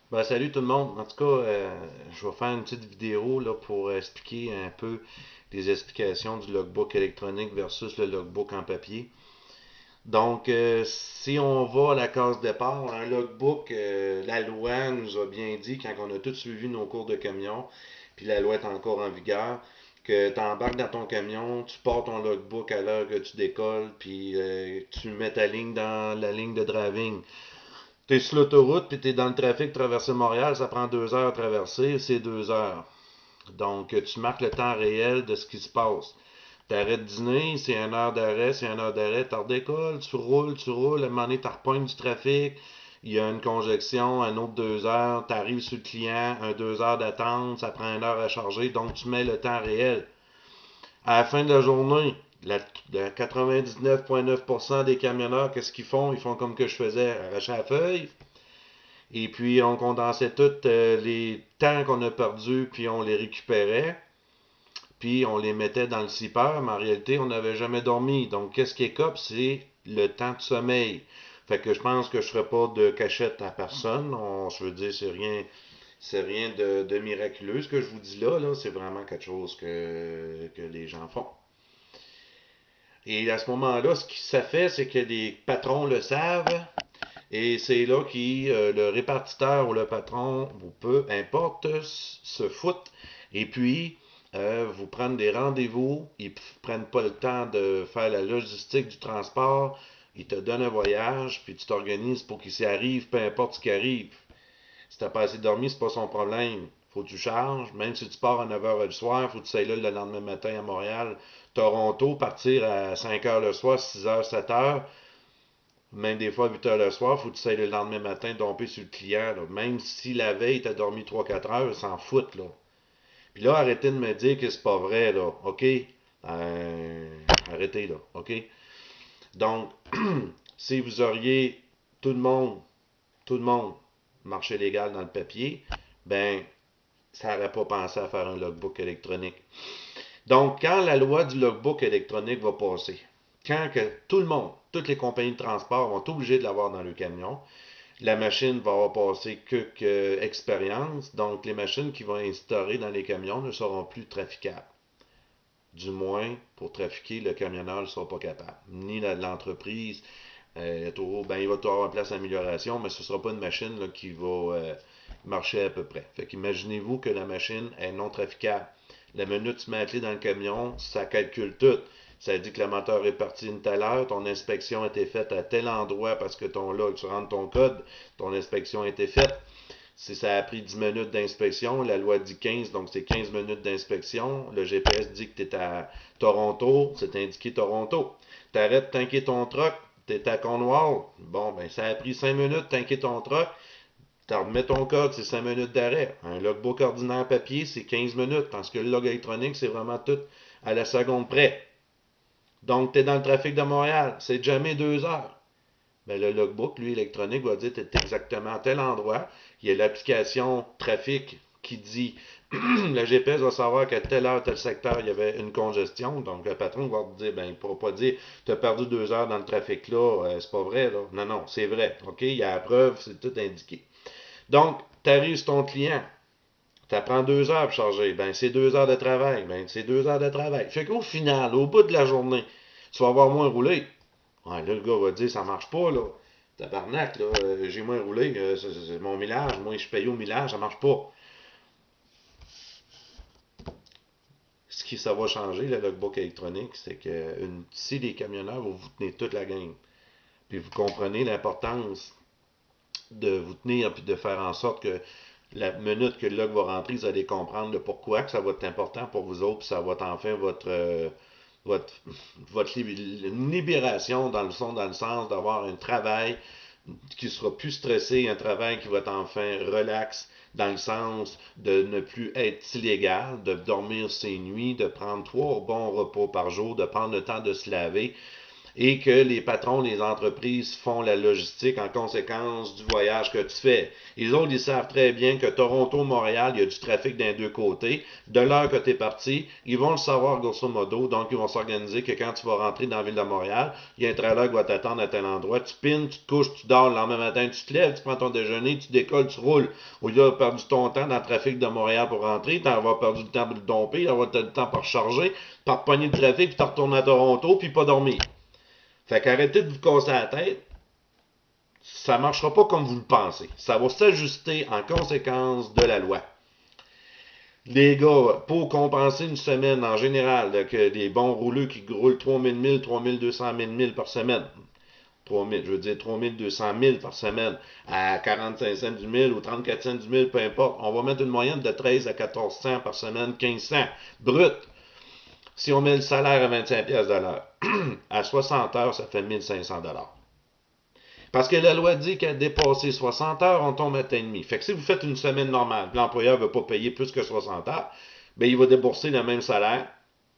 Ben, salut tout le monde. En tout cas, je vais faire une petite vidéo là, pour expliquer un peu les explications du logbook électronique versus le logbook en papier. Donc, si on va à la case départ, un logbook, la loi nous a bien dit, quand on a tous suivi nos cours de camion, puis la loi est encore en vigueur, que tu embarques dans ton camion, tu pars ton logbook à l'heure que tu décolles, puis tu mets ta ligne dans la ligne de driving. T'es sur l'autoroute, puis t'es dans le trafic traverser Montréal, ça prend 2 heures à traverser, c'est 2 heures. Donc, tu marques le temps réel de ce qui se passe. T'arrêtes de dîner, c'est 1 heure d'arrêt, c'est 1 heure d'arrêt, t'en redécolles, tu roules, à un moment donné, t'as repognes du trafic, il y a une conjection, un autre 2 heures, t'arrives sur le client, 2 heures d'attente, ça prend 1 heure à charger, donc tu mets le temps réel. À la fin de la journée, la 99,9% des camionneurs, qu'est-ce qu'ils font? Ils font comme que je faisais, arracher la feuille, et puis, on condensait tous les temps qu'on a perdus, puis on les récupérait, puis on les mettait dans le zipper, mais en réalité, on n'avait jamais dormi. Donc, qu'est-ce qui est cop? C'est le temps de sommeil. Fait que je pense que je ne ferai pas de cachette à personne. Je veux dire, c'est rien de miraculeux. Ce que je vous dis là, c'est vraiment quelque chose que les gens font. Et à ce moment-là, ce qui ça fait, c'est que les patrons le savent, et c'est là que le répartiteur ou le patron, ou peu importe, se foutent. Et puis, vous prennent des rendez-vous. Ils prennent pas le temps de faire la logistique du transport. Ils te donnent un voyage, puis tu t'organises pour qu'il s'y arrive, peu importe ce qui arrive. Si t'as pas assez dormi, c'est pas son problème. Faut que tu charges. Même si tu pars à 9 heures du soir, faut que tu sois là le lendemain matin à Montréal. Toronto, partir à 5 heures le soir, 6 heures, 7 heures. Même des fois, à 8 heures le soir, faut que tu ailles le lendemain matin domper sur le client. Là. Même si la veille, tu as dormi 3-4 heures, ils s'en foutent. Là. Puis là, arrêtez de me dire que c'est pas vrai. Là. OK? Arrêtez, là. OK? Donc, si vous auriez tout le monde, tout le monde, marché légal dans le papier, ben, ça n'aurait pas pensé à faire un logbook électronique. Donc, quand la loi du logbook électronique va passer, quand que tout le monde, toutes les compagnies de transport vont être obligées de l'avoir dans le camion, la machine va avoir passé quelques expériences, donc les machines qui vont instaurer dans les camions ne seront plus traficables. Du moins, pour trafiquer, le camionneur ne sera pas capable. Ni l'entreprise. Ben, il va toujours avoir place d'amélioration, mais ce ne sera pas une machine là, qui va marcher à peu près. Fait qu'imaginez-vous que la machine est non traficable. La minute tu mets la clé dans le camion, ça calcule tout. Ça dit que le moteur est parti une telle heure, ton inspection a été faite à tel endroit parce que tu rentres ton code, ton inspection a été faite. Si ça a pris 10 minutes d'inspection, la loi dit 15, donc c'est 15 minutes d'inspection. Le GPS dit que tu es à Toronto, c'est indiqué Toronto. T'arrêtes, tanker ton truck, tu es à Cornwall. Bon, ben ça a pris 5 minutes, tanker ton truck. Tu remets ton code, c'est 5 minutes d'arrêt. Un logbook ordinaire papier, c'est 15 minutes, parce que le log électronique, c'est vraiment tout à la seconde près. Donc, tu es dans le trafic de Montréal, c'est jamais 2 heures. Ben, le logbook, lui, électronique, va dire que tu es exactement à tel endroit. Il y a l'application trafic qui dit le GPS va savoir qu'à telle heure, tel secteur, il y avait une congestion. Donc, le patron va te dire, ben, il ne pourra pas dire, tu as perdu 2 heures dans le trafic là, c'est pas vrai, là. Non, non, c'est vrai. OK, il y a la preuve, c'est tout indiqué. Donc, tu arrives sur ton client, ça prend 2 heures pour charger. Ben, c'est 2 heures de travail. Ben, c'est 2 heures de travail. Fait qu'au final, au bout de la journée, tu vas avoir moins roulé. Ouais, là, le gars va dire, ça marche pas, là. Tabarnak, là, j'ai moins roulé, c'est mon millage, moi, je paye au millage, ça marche pas. Ce qui ça va changer, le logbook électronique, c'est que si les camionneurs, vous tenez toute la gang, puis vous comprenez l'importance de vous tenir, puis de faire en sorte que la minute que le log va rentrer, vous allez comprendre le pourquoi, que ça va être important pour vous autres, puis ça va être enfin votre, votre libération dans le sens d'avoir un travail qui sera plus stressé, un travail qui va être enfin relax, dans le sens de ne plus être illégal, de dormir ses nuits, de prendre 3 bons repos par jour, de prendre le temps de se laver, et que les patrons, les entreprises font la logistique en conséquence du voyage que tu fais. Les autres, ils savent très bien que Toronto-Montréal, il y a du trafic d'un deux côtés. De l'heure que tu es parti, ils vont le savoir grosso modo, donc ils vont s'organiser que quand tu vas rentrer dans la ville de Montréal, il y a un trailer qui va t'attendre à tel endroit. Tu pines, tu te couches, tu dors, le lendemain matin, tu te lèves, tu prends ton déjeuner, tu décolles, tu roules. Au lieu d'avoir perdu ton temps dans le trafic de Montréal pour rentrer, tu vas perdu le temps pour le domper, tu vas le temps pour recharger, par pogner le trafic, puis tu retournes à Toronto, puis pas dormir. Fait qu'arrêtez de vous casser la tête. Ça ne marchera pas comme vous le pensez. Ça va s'ajuster en conséquence de la loi. Les gars, pour compenser une semaine en général, que des bons rouleux qui roulent 3000 milles, 3200 000 par semaine, 3000, je veux dire 3200 000 par semaine, à 45 cents du mille ou 34 cents du mille, peu importe, on va mettre une moyenne de 13 à 1400 par semaine, 1500, brut. Si on met le salaire à 25 pièces de l'heure, à 60 heures, ça fait 1500 dollars. Parce que la loi dit qu'à dépasser 60 heures, on tombe à temps et demi. Fait que si vous faites une semaine normale, l'employeur ne veut pas payer plus que 60 heures, ben il va débourser le même salaire,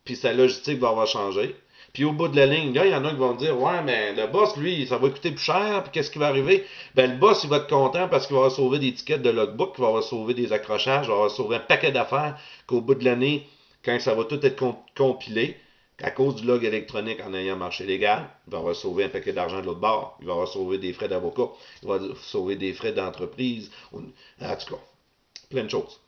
puis sa logistique va avoir changé. Puis au bout de la ligne, là, il y en a qui vont dire, ouais, mais le boss, lui, ça va coûter plus cher, puis qu'est-ce qui va arriver? Ben le boss, il va être content parce qu'il va avoir sauvé des tickets de logbook, il va avoir sauvé des accrochages, il va avoir sauvé un paquet d'affaires qu'au bout de l'année, quand ça va tout être compilé, à cause du log électronique en ayant marché légal, il va avoir sauvé un paquet d'argent de l'autre bord. Il va avoir sauvé des frais d'avocat. Il va sauver des frais d'entreprise. En tout cas, plein de choses.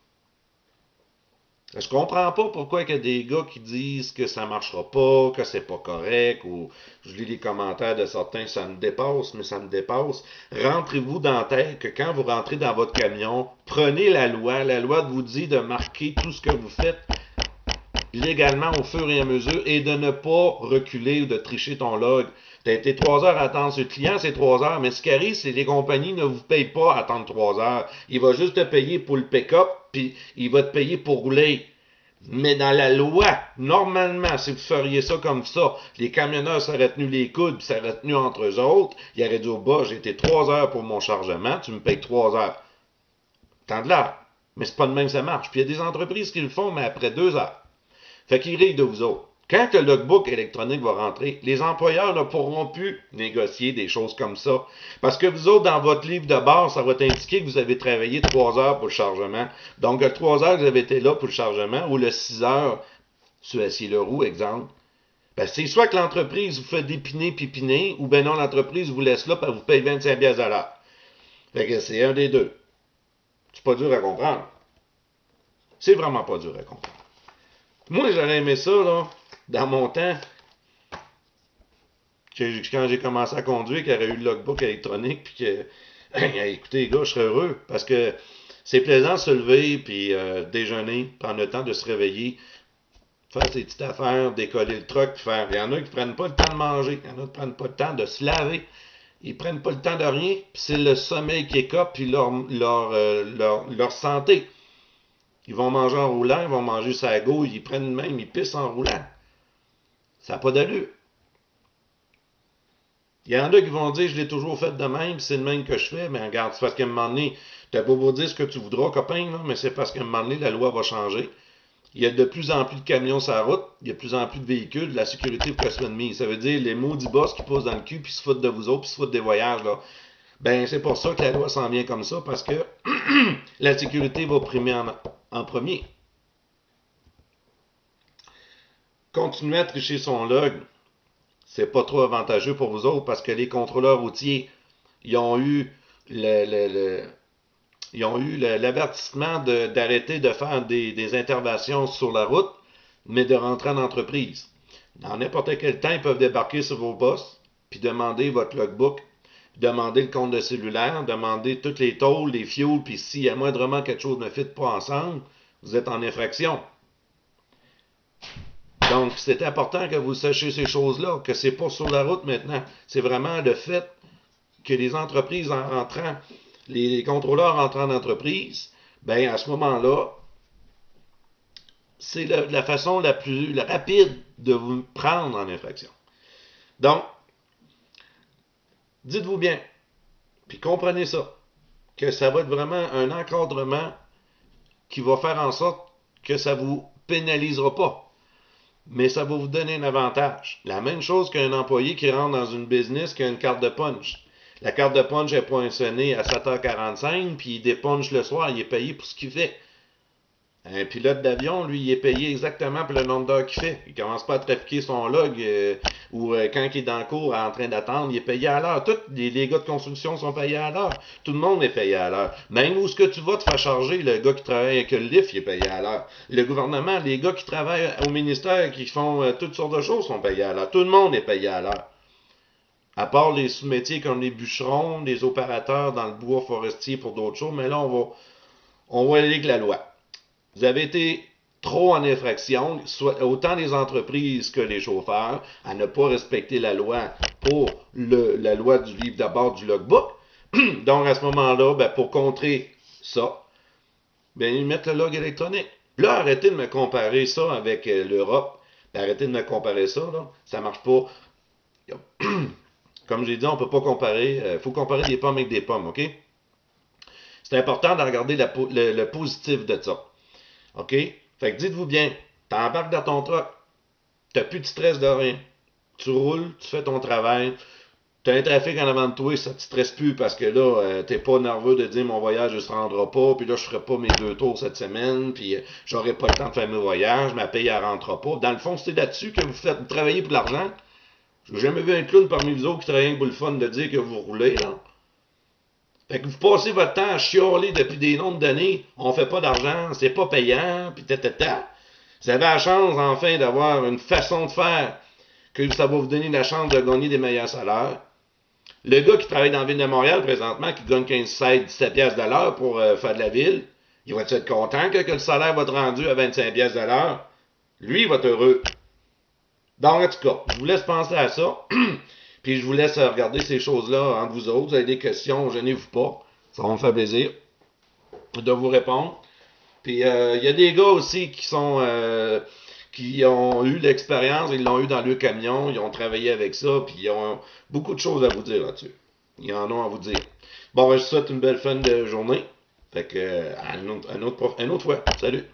Je comprends pas pourquoi il y a des gars qui disent que ça marchera pas, que c'est pas correct, ou je lis les commentaires de certains, ça me dépasse, mais ça me dépasse. Rentrez-vous dans la tête que quand vous rentrez dans votre camion, prenez la loi. La loi vous dit de marquer tout ce que vous faites légalement au fur et à mesure et de ne pas reculer ou de tricher ton log. Tu as été 3 heures à attendre ce client, c'est 3 heures, mais ce qui arrive, c'est que les compagnies ne vous payent pas à attendre 3 heures. Il va juste te payer pour le pick-up, puis il va te payer pour rouler. Mais dans la loi, normalement, si vous feriez ça comme ça, les camionneurs seraient tenus les coudes, puis seraient tenus entre eux autres, ils auraient dit au bas, j'ai été 3 heures pour mon chargement, tu me payes 3 heures. Tant de l'heure. Mais c'est pas de même que ça marche. Puis il y a des entreprises qui le font, mais après 2 heures. Fait qu'ils rient de vous autres. Quand le logbook électronique va rentrer, les employeurs ne pourront plus négocier des choses comme ça. Parce que vous autres, dans votre livre de base, ça va t'indiquer que vous avez travaillé 3 heures pour le chargement. Donc, le 3 heures que vous avez été là pour le chargement, ou le 6 heures sur Acier-Leroux, exemple, ben, c'est soit que l'entreprise vous fait dépiner, pipiner, ou ben non, l'entreprise vous laisse là, et vous paye 25 pièces à l'heure. Fait que c'est un des deux. C'est pas dur à comprendre. C'est vraiment pas dur à comprendre. Moi, j'aurais aimé ça, là, dans mon temps, quand j'ai commencé à conduire, qu'il y aurait eu le logbook électronique, puis que, écoutez, les gars, je serais heureux, parce que c'est plaisant de se lever, puis déjeuner, prendre le temps de se réveiller, faire ses petites affaires, décoller le truck, puis faire. Il y en a qui prennent pas le temps de manger, il y en a qui prennent pas le temps de se laver, ils prennent pas le temps de rien, puis c'est le sommeil qui écope, puis leur santé. Ils vont manger en roulant, ils vont manger sa gauche, ils prennent même, ils pissent en roulant. Ça n'a pas d'allure. Il y en a qui vont dire, je l'ai toujours fait de même, c'est le même que je fais, mais regarde, c'est parce qu'à un moment donné, tu n'as pas beau dire ce que tu voudras, copain, là, mais c'est parce qu'à un moment donné, la loi va changer. Il y a de plus en plus de camions sur la route, il y a de plus en plus de véhicules, la sécurité pour qu'elle soit de mise. Ça veut dire les maudits boss qui posent dans le cul, puis se foutent de vous autres, puis se foutent des voyages, là. Ben, c'est pour ça que la loi s'en vient comme ça, parce que la sécurité va primer en premier. Continuer à tricher son log, c'est pas trop avantageux pour vous autres parce que les contrôleurs routiers, ils ont eu l'avertissement d'arrêter de faire des interventions sur la route, mais de rentrer en entreprise. Dans n'importe quel temps, ils peuvent débarquer sur vos boss, puis demander votre logbook, demander le compte de cellulaire, demander toutes les tôles, les fuels, puis s'il y a moindrement quelque chose ne fit pas ensemble, vous êtes en infraction. Donc, c'est important que vous sachiez ces choses-là, que c'est pas sur la route maintenant. C'est vraiment le fait que les entreprises en rentrant, les contrôleurs entrant en entreprise, ben à ce moment-là, c'est la façon la plus rapide de vous prendre en infraction. Donc, dites-vous bien, puis comprenez ça, que ça va être vraiment un encadrement qui va faire en sorte que ça ne vous pénalisera pas. mais ça va vous donner un avantage. La même chose qu'un employé qui rentre dans une business qui a une carte de punch. La carte de punch est poinçonnée à 7h45, puis il dépunch le soir, il est payé pour ce qu'il fait. Un pilote d'avion, lui, il est payé exactement pour le nombre d'heures qu'il fait. Il commence pas à trafiquer son log ou quand il est dans le cours en train d'attendre, il est payé à l'heure. Tous les gars de construction sont payés à l'heure. Tout le monde est payé à l'heure. Même où ce que tu vas te faire charger, le gars qui travaille avec le lift, il est payé à l'heure. Le gouvernement, les gars qui travaillent au ministère, qui font toutes sortes de choses sont payés à l'heure. Tout le monde est payé à l'heure. À part les sous-métiers comme les bûcherons, les opérateurs dans le bois forestier pour d'autres choses, mais là, on va aller avec la loi. Vous avez été trop en infraction, autant les entreprises que les chauffeurs, à ne pas respecter la loi pour la loi du livre d'abord du logbook. Donc, à ce moment-là, ben, pour contrer ça, ben, ils mettent le log électronique. Là, arrêtez de me comparer ça avec l'Europe. Arrêtez de me comparer ça, là. Ça marche pas. Comme j'ai dit, on ne peut pas comparer. Il faut comparer des pommes avec des pommes, OK? C'est important de regarder le positif de ça. OK? Fait que dites-vous bien, t'embarques dans ton truck, t'as plus de stress de rien. Tu roules, tu fais ton travail, t'as un trafic en avant de toi, ça te stresse plus parce que là, t'es pas nerveux de dire mon voyage ne se rendra pas, puis là, je ferai pas mes 2 tours cette semaine, puis j'aurai pas le temps de faire mes voyages, ma paye elle rentrera pas. Dans le fond, c'est là-dessus que vous travaillez pour l'argent. J'ai jamais vu un clown parmi vous autres qui travaille pour le fun de dire que vous roulez, là. Fait que vous passez votre temps à chialer depuis des nombres d'années, on fait pas d'argent, c'est pas payant, puis ta. Vous avez la chance, enfin, d'avoir une façon de faire que ça va vous donner la chance de gagner des meilleurs salaires. Le gars qui travaille dans la ville de Montréal présentement, qui gagne 15, 16, 17 piastres de l'heure pour faire de la ville, il va être content que le salaire va être rendu à 25 piastres de l'heure? Lui, il va être heureux. Donc, en tout cas, je vous laisse penser à ça. Puis je vous laisse regarder ces choses-là entre vous autres. Vous avez des questions, gênez-vous pas. Ça va me faire plaisir de vous répondre. Puis il y a des gars aussi qui ont eu l'expérience, ils l'ont eu dans le camion, ils ont travaillé avec ça, puis ils ont beaucoup de choses à vous dire là-dessus. Ils en ont à vous dire. Bon, ben, je vous souhaite une belle fin de journée. Fait que à une autre fois. Salut!